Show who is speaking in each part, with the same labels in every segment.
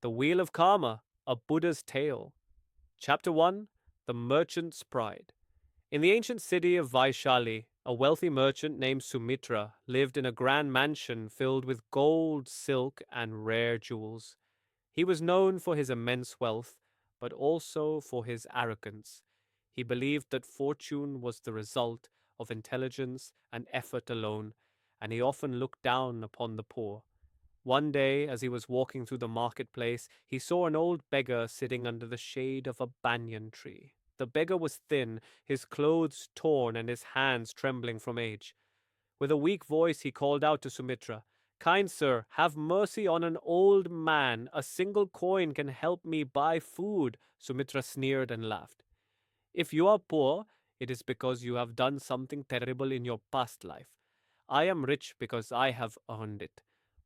Speaker 1: The Wheel of Karma, a Buddha's Tale. Chapter 1, The Merchant's Pride. In the ancient city of Vaishali, a wealthy merchant named Sumitra lived in a grand mansion filled with gold, silk, and rare jewels. He was known for his immense wealth, but also for his arrogance. He believed that fortune was the result of intelligence and effort alone, and he often looked down upon the poor. One day, as he was walking through the marketplace, he saw an old beggar sitting under the shade of a banyan tree. The beggar was thin, his clothes torn, and his hands trembling from age. With a weak voice, he called out to Sumitra, "Kind sir, have mercy on an old man. A single coin can help me buy food." Sumitra sneered and laughed. "If you are poor, it is because you have done something terrible in your past life. I am rich because I have earned it.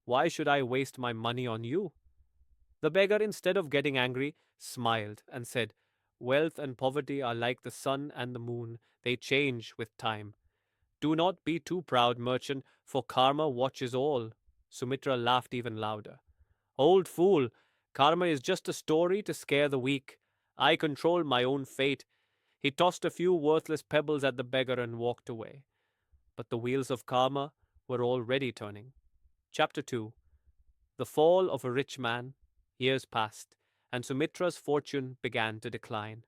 Speaker 1: Why should I waste my money on you?" The beggar, instead of getting angry, smiled and said, "Wealth and poverty are like the sun and the moon. They change with time. Do not be too proud, merchant, for karma watches all." Sumitra laughed even louder. "Old fool, karma is just a story to scare the weak. I control my own fate." He tossed a few worthless pebbles at the beggar and walked away. But the wheels of karma were already turning. Chapter 2, The Fall of a Rich Man. Years passed, and Sumitra's fortune began to decline.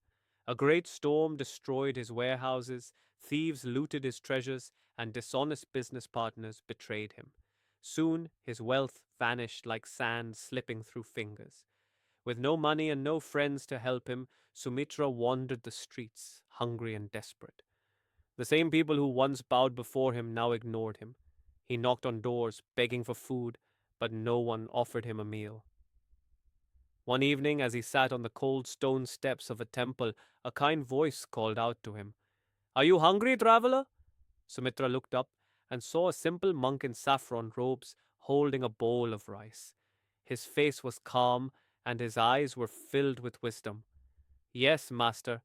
Speaker 1: A great storm destroyed his warehouses, thieves looted his treasures, and dishonest business partners betrayed him. Soon his wealth vanished like sand slipping through fingers. With no money and no friends to help him, Sumitra wandered the streets, hungry and desperate. The same people who once bowed before him now ignored him. He knocked on doors, begging for food, but no one offered him a meal. One evening, as he sat on the cold stone steps of a temple, a kind voice called out to him, "Are you hungry, traveler?" Sumitra looked up and saw a simple monk in saffron robes holding a bowl of rice. His face was calm and his eyes were filled with wisdom. "Yes, master,"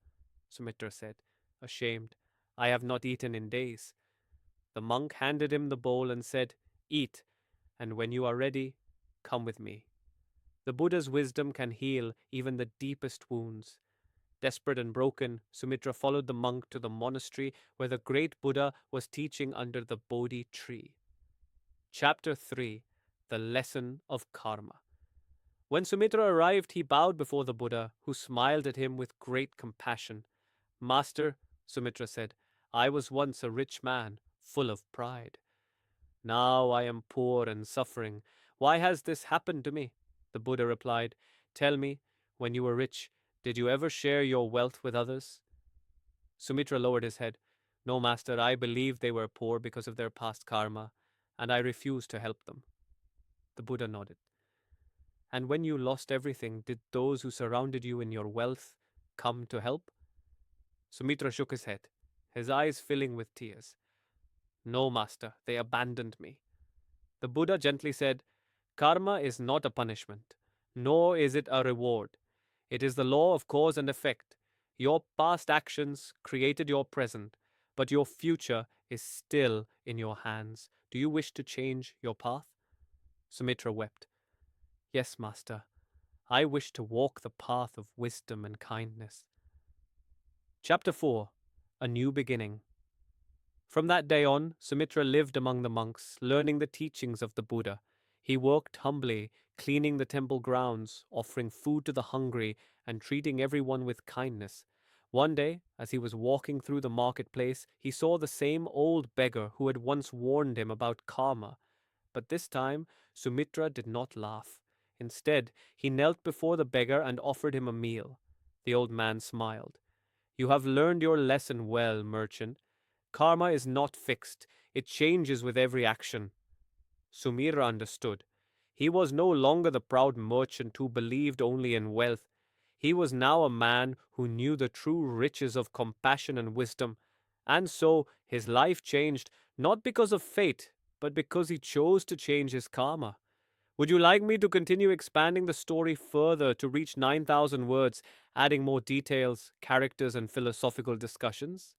Speaker 1: Sumitra said, ashamed. "I have not eaten in days." The monk handed him the bowl and said, "Eat, and when you are ready, come with me." The Buddha's wisdom can heal even the deepest wounds. Desperate and broken, Sumitra followed the monk to the monastery where the great Buddha was teaching under the Bodhi tree. Chapter 3, The Lesson of Karma. When Sumitra arrived, he bowed before the Buddha, who smiled at him with great compassion. "Master," Sumitra said, "I was once a rich man, full of pride. Now I am poor and suffering. Why has this happened to me?" The Buddha replied, "Tell me, when you were rich, did you ever share your wealth with others?" Sumitra lowered his head. "No, master, I believed they were poor because of their past karma, and I refused to help them." The Buddha nodded. "And when you lost everything, did those who surrounded you in your wealth come to help?" Sumitra shook his head, his eyes filling with tears. "No, master, they abandoned me." The Buddha gently said, "Karma is not a punishment, nor is it a reward. It is the law of cause and effect. Your past actions created your present, but your future is still in your hands. Do you wish to change your path?" Sumitra wept. "Yes, master. I wish to walk the path of wisdom and kindness." Chapter 4, A New Beginning. From that day on, Sumitra lived among the monks, learning the teachings of the Buddha. He worked humbly, cleaning the temple grounds, offering food to the hungry, and treating everyone with kindness. One day, as he was walking through the marketplace, he saw the same old beggar who had once warned him about karma. But this time, Sumitra did not laugh. Instead, he knelt before the beggar and offered him a meal. The old man smiled. "You have learned your lesson well, merchant. Karma is not fixed, it changes with every action." Sumira understood. He was no longer the proud merchant who believed only in wealth. He was now a man who knew the true riches of compassion and wisdom. And so his life changed, not because of fate, but because he chose to change his karma. Would you like me to continue expanding the story further to reach 9,000 words, adding more details, characters, and philosophical discussions?